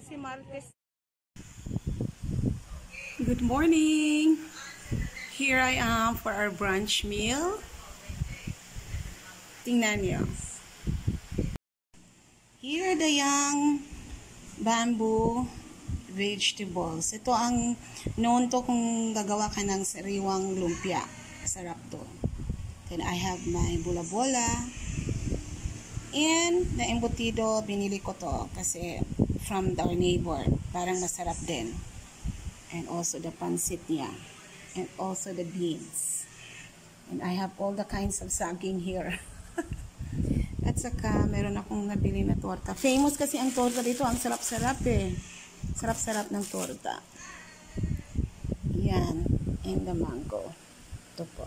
Kasi Martes. Good morning! Here I am for our brunch meal. Tingnan niyo. Here are the young bamboo vegetables. Ito ang known to kung gagawa ka ng sariwang lumpia. Sarap to. Then I have my bola-bola. And the embutido, binili ko to kasi from our neighbor. Parang masarap din. And also the pancit niya. And also the beans. And I have all the kinds of saging here. At saka, meron akong nabili na torta. Famous kasi ang torta dito. Ang sarap-sarap eh. Sarap-sarap ng torta. Yan. And the mango. Ito po.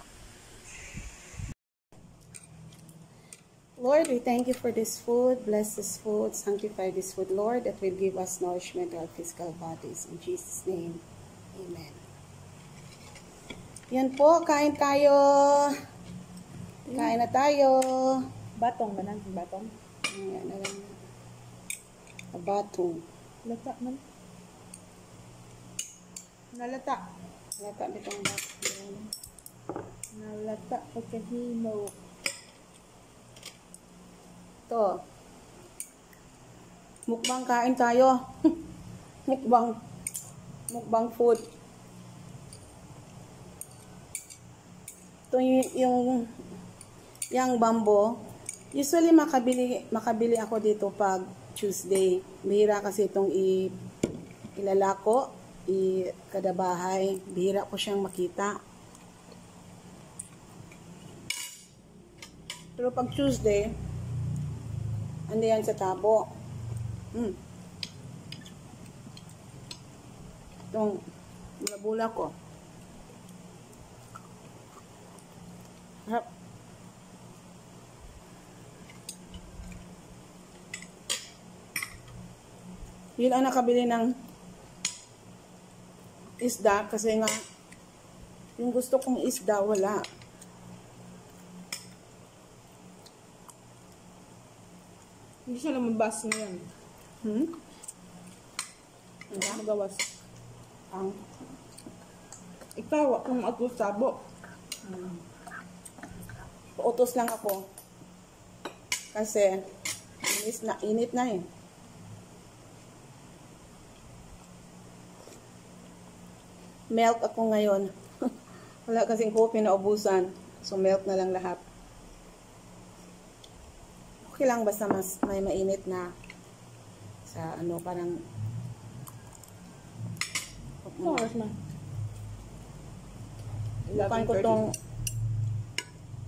Lord, we thank you for this food. Bless this food. Sanctify this food, Lord, that will give us nourishment to our physical bodies. In Jesus' name, amen. Yan po. Kain tayo. Kain na tayo. Batong ba nang batong? Ayan na lang. Batong. Lata man. Nalata. Lata dito ang batong. Nalata pagkahimo. Ito. Mukbang kain tayo. Mukbang. Mukbang food. Ito yung bamboo. Usually makabili ako dito pag Tuesday. Bihira kasi itong ilalako, kada bahay. Bihira ko siyang makita. Pero pag Tuesday, andi yan sa tabo. Itong bula-bula ko. Harap. Yun ang nakabili ng isda kasi nga yung gusto kong isda wala. Hindi siya lumabas ngayon. Magawas. Ang Ikaw, kung ako sabo. Utos lang ako. Kasi init na eh. Milk ako ngayon. Wala kasing coffee na ubusan. So milk na lang lahat. Okay lang basta mas may mainit na sa ano parang Oras man. bukan ko tong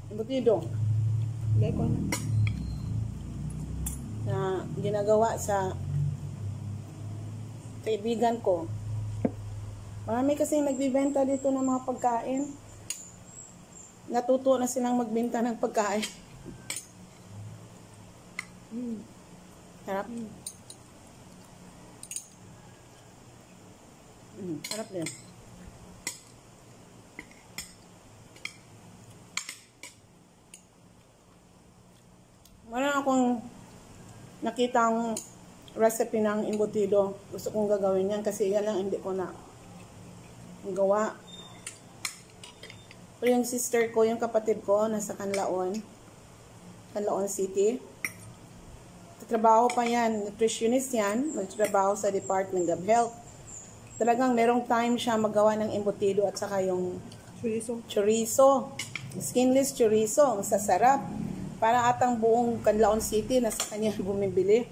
embutido Hindi ko na. na ginagawa sa kaibigan ko. Marami kasi nagbibenta dito ng mga pagkain. Natuto na silang magbenta ng pagkain. Sarap. Sarap din. Meron akong nakitang recipe ng embutido. Gusto kong gagawin yan kasi yan lang hindi ko na gawa. Pero yung sister ko, yung kapatid ko, nasa Canlaon City. Trabaho pa yan, nutritionist yan, nagtrabaho sa Department of Health. Talagang merong time siya magawa ng embutido at saka yung chorizo. Skinless chorizo, ang sasarap. Para atang buong Canlaon City nasa kanya bumibili.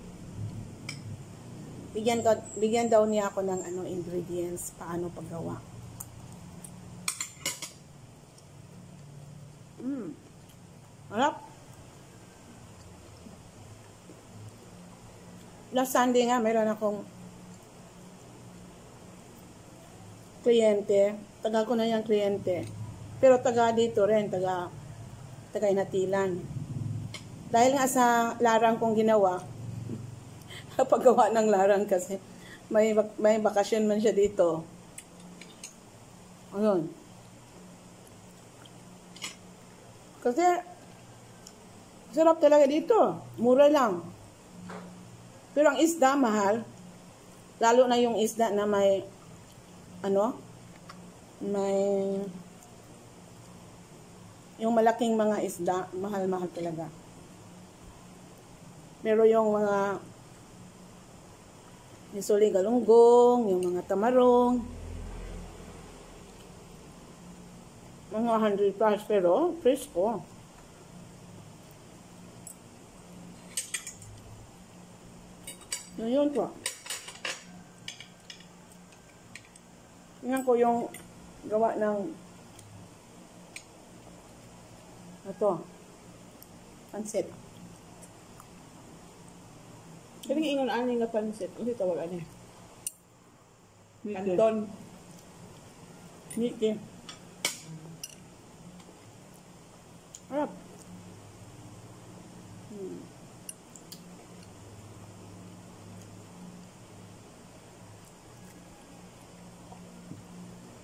Bigyan daw niya ako ng ingredients, paano paggawa. Harap. Last Sunday nga, meron akong kliyente. Taga ko na yung kliyente. Pero taga dito rin, taga Ginatilan. Dahil nga sa larang kong ginawa, paggawa ng larang kasi, may bakasyon man siya dito. Ayun. Kasi, sarap talaga dito. Mura lang. Pero ang isda, mahal. Lalo na yung isda na may, ano, may, yung malaking mga isda, mahal-mahal talaga. Pero yung mga, usually galunggong, yung mga tamarong, mga 100 plus, pero fresco. Yun po. Tingnan ko yung gawa ng ito, pancit. Kaya ingon ani nga pancit. Ano tawag ani? Canton. Niki. Harap.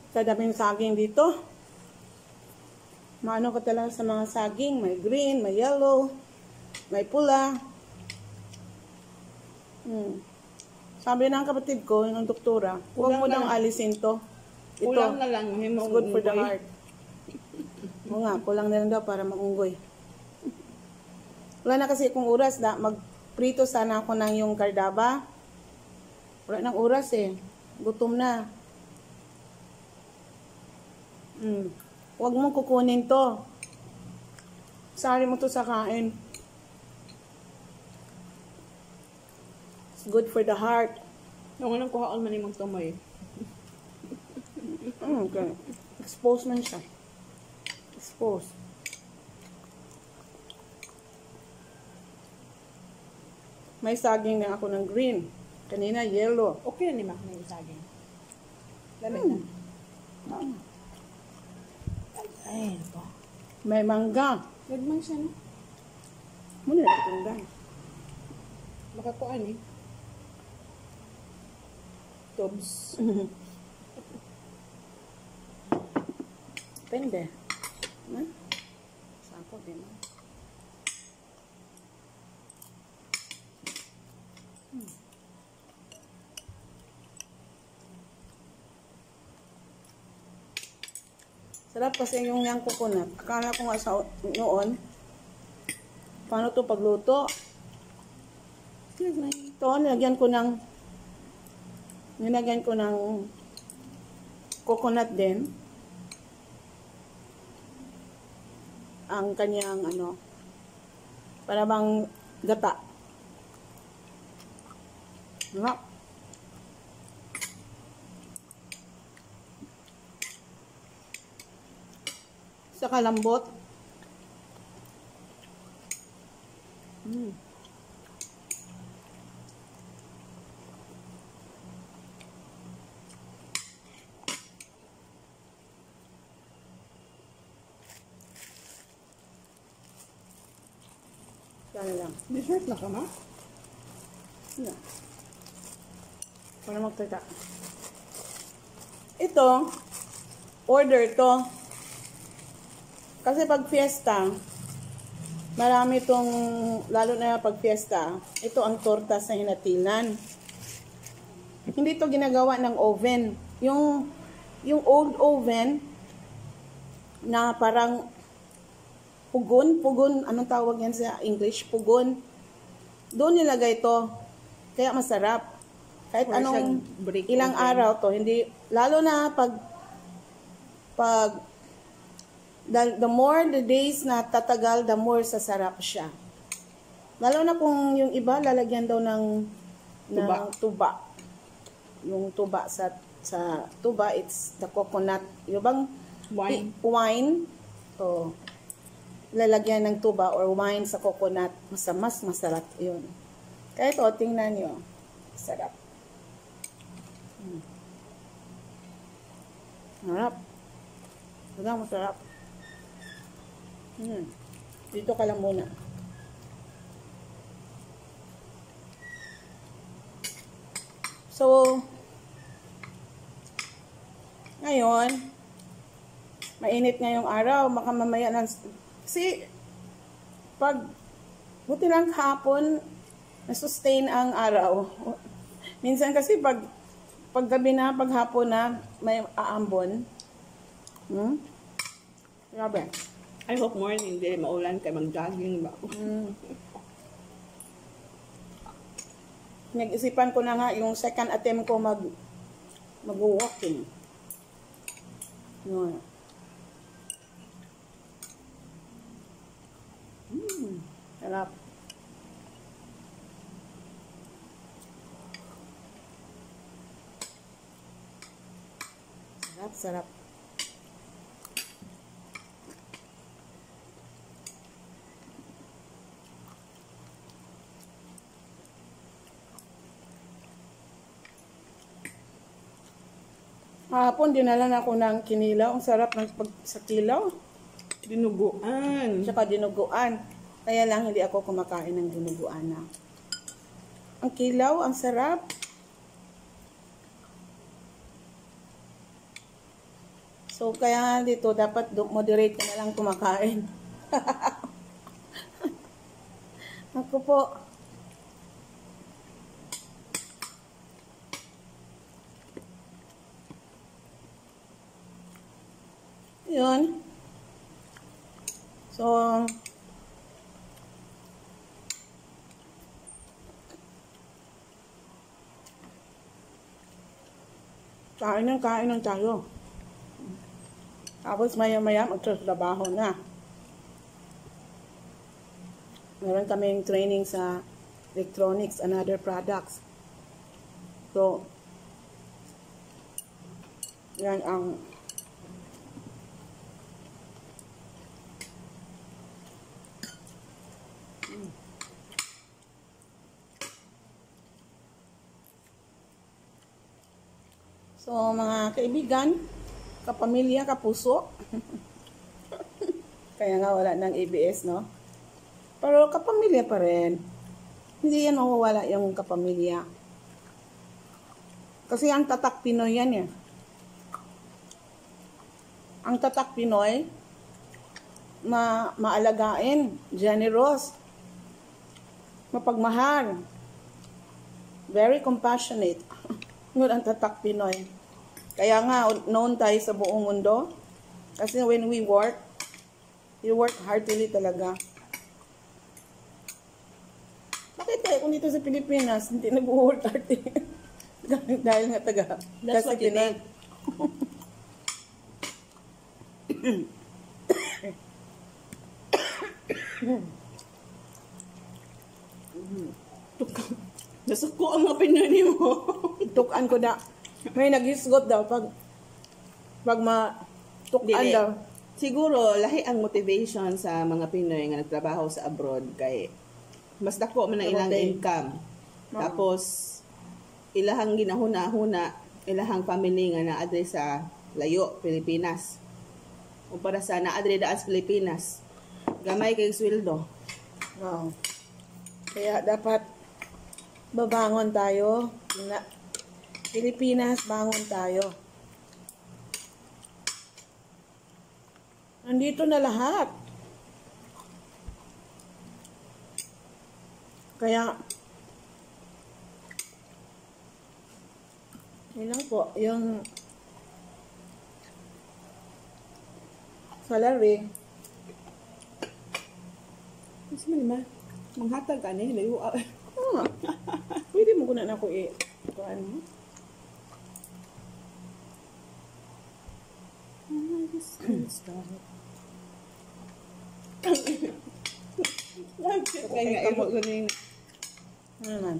Sa daming saging dito. Maano ka talaga sa mga saging. May green, may yellow, may pula. Sabi ng kapatid ko, yung doktora, huwag mo nang alisin to. Ito, Kulang na lang. it's good for the heart. Oo nga, kulang na lang daw para maunggoy. Wala na kasi kung oras na, magprito sana ako ng yung kardaba. Wala nang oras eh. Gutom na. Huwag mong kukunin to. Sari mo to sa kain. It's good for the heart. Yung anong kuhaan man imong tumoy. Okay. Expose man siya. Expose. May saging na ako ng green. Kanina yellow. Okay na ni Mak na saging. Lamig na. Ay, ito. May mangga. Nagmang siya no? Muna na itong dahil. Makakuan eh. Tubs. Pende. Ha? Sampo din. Sarap kasi yung coconut. Akala ko nga sa noon, paano to pagluto? Ito, nilagyan ko ng coconut din. Ang kanyang para bang gata. Sarap. Sa kalambot. Sana lang. Dessert na ka ma? Yeah. Para magtata. Ito, order to. Kasi pag fiesta, marami itong, lalo na pag fiesta, ito ang torta sa Ginatilan. Hindi ito ginagawa ng oven. Yung old oven, na parang pugon, anong tawag yan sa English? Pugon. Doon nilagay ito. Kaya masarap. Kahit anong ilang araw to, hindi, lalo na pag the more the days na tatagal, the more sasarap siya. Lalo na kung yung iba, lalagyan daw ng tuba. Yung tuba sa tuba, it's the coconut. Yung bang wine. So, lalagyan ng tuba or wine sa coconut. Mas masarap yun. Kaya ito, tingnan nyo. Sarap. Sarap. Sarap, masarap. Dito ka lang muna. So, ngayon, mainit ngayong araw, baka mamaya ng, kasi, buti lang hapon, na-sustain ang araw. Minsan kasi paggabi na, paghapon na, may aambon. Grabe. I hope morning, hindi maulan kay mag-jogging ba? Nag-isipan ko na nga yung second attempt ko mag-walking. Yun. Sarap. Sarap. Hapon, dinala na ako ng kinilaw. Ang sarap ng sa kilaw. Dinuguan. Tsaka dinuguan. Kaya lang hindi ako kumakain ng dinuguan na. Ang kilaw, ang sarap. So, kaya dito, dapat moderate ka na lang kumakain. Ako po. Yun. So, kain ng tayo. Tapos maya-maya magtrabaho na. Meron kaming training sa electronics and other products. So, yan ang So, mga kaibigan, kapamilya, kapuso. Kaya nga wala ng ABS, no? Pero kapamilya pa rin. Hindi yan mawawala yung kapamilya. Kasi ang tatak Pinoy yan eh. Ang tatak Pinoy, maalagain, generous, mapagmahal, very compassionate. Yun ang tatak Pinoy. Kaya nga, known tayo sa buong mundo. Kasi when we work heartily talaga. Bakit tayo kung dito sa Pilipinas, hindi nag-work heartily? Dahil nga taga. That's what you think. Nasuko ang mga Pinoy mo. Tukan ko na. May naghisgot daw pag tukan Dili. daw. Siguro, lahi ang motivation sa mga Pinoy nga nagtrabaho sa abroad kay mas dako man ang ilang income. Tapos, ilahang ginahuna-huna, ilahang family nga naadre sa layo, Pilipinas. O para sa naadre daan sa Pilipinas. Gamay kay sweldo. Wow. Kaya dapat babangon tayo. Pilipinas, bangon tayo. Nandito na lahat. Kaya, yun lang po, yung salary. Mas man, manghatag ka ni, layo. Pwede mo kunan ako ano? Kaya nga, imo ganing. Ano naman?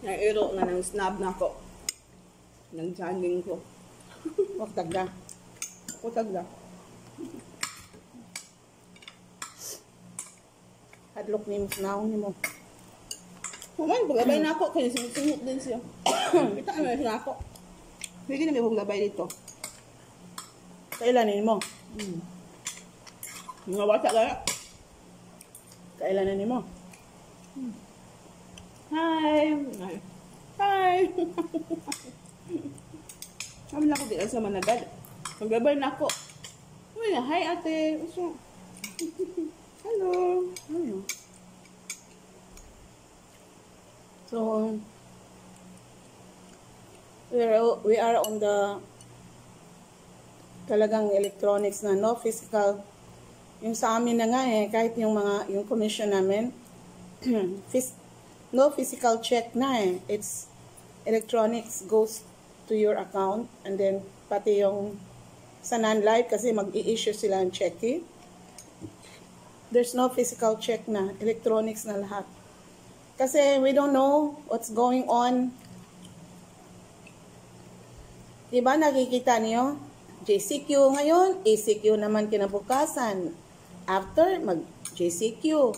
Nairo nga nang snab na ako. Nang jogging ko. Huwag tagda. Kutag na. Hadlok ni mo, naong ni mo. Human, paglabay na ako. Kaya sinut din siya. Kita naman siya ako. Sige na may paglabay dito. Kailanin mo? Mga bata kaya. Kailanin ni mo? Hi! Hi! Sabi na ako di sa managad. Pagbabay na ako. Uy, hi ate. Uso. Hello. Ayun. So, we are on the talagang electronics na, no physical. Yung sa amin na nga kahit yung commission namin, no physical check na it's electronics goes to your account, and then pati yung sa non-life kasi mag-i-issue sila ng cheque. There's no physical check na, electronics na lahat. Kasi we don't know what's going on. Diba nakikita niyo? JCQ ngayon, ACQ naman kinabukasan. After, mag-JCQ.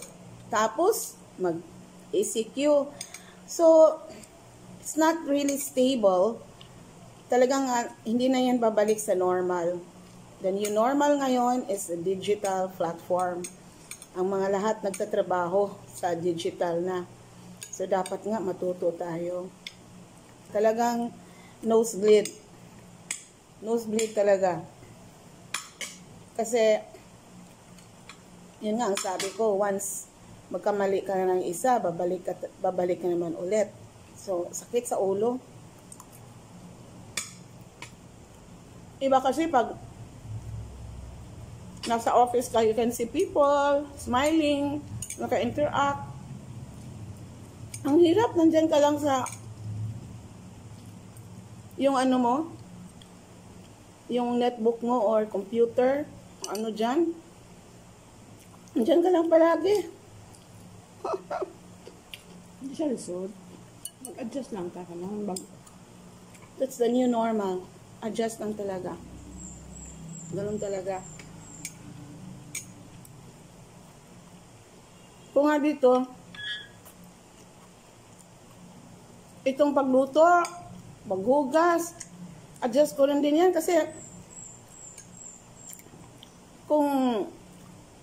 Tapos, mag-ACQ. So, it's not really stable. Talagang hindi na yan babalik sa normal. The new normal ngayon is a digital platform. Ang mga lahat nagtatrabaho sa digital na. So, dapat nga matuto tayo. Talagang nosebleed. Nosebleed talaga. Kasi, yun nga ang sabi ko, once magkamali ka na ng isa, babalik ka naman ulit. So, sakit sa ulo. Iba kasi pag nasa office ka, you can see people smiling, naka-interact. Ang hirap, nandyan ka lang sa yung ano mo, yung netbook mo or computer, ano dyan. Nandyan ka lang palagi. Hindi siya resort. Mag-adjust lang ka naman. That's the new normal. Adjust lang talaga. Ganun talaga. Kung nga dito, itong pagluto, maghugas, adjust ko lang din yan kasi kung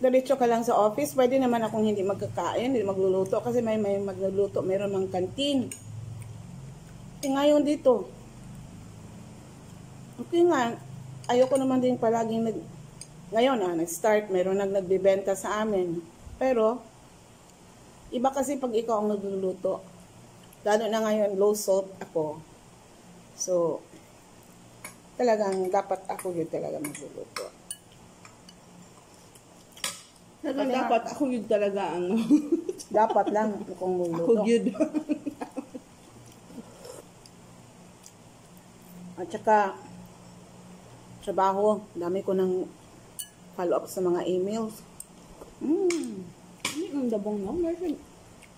diretso ka lang sa office, pwede naman akong hindi magkakain, hindi magluluto kasi may magluluto, mayroon mang kantin. Ngayon dito, okay nga, ayoko naman din palaging ngayon nag-start, mayroon nagbibenta sa amin. Pero, iba kasi pag ikaw ang nagluluto. Lalo na ngayon, low salt ako. So, talagang dapat ako yun talaga magluluto. Dapat ako yun talaga ang... Dapat lang akong magluluto. Ako yun. At saka, trabaho, dami ko ng follow-up sa mga emails. Hindi ang dabong na.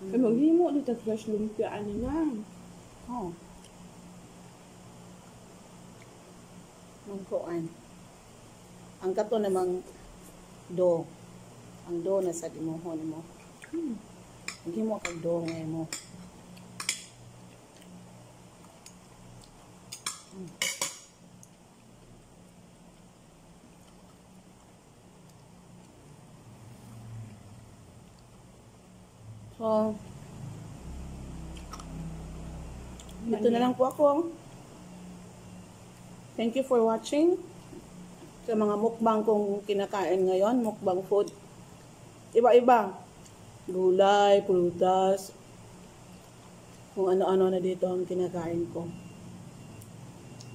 Kaya maghimo dito fresh lumpia. Ano na? Oh. Magkuan. Ang kato namang do. Ang do na sa dimuhon mo. Maghimo kag do ngayon mo. So, dito na lang po ako. Thank you for watching. Sa mga mukbang kong kinakain ngayon, mukbang food. Iba-iba. Gulay, prutas, kung ano-ano na dito ang kinakain ko.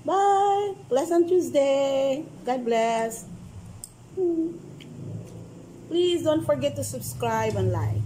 Bye! Pleasant Tuesday! God bless! Please don't forget to subscribe and like.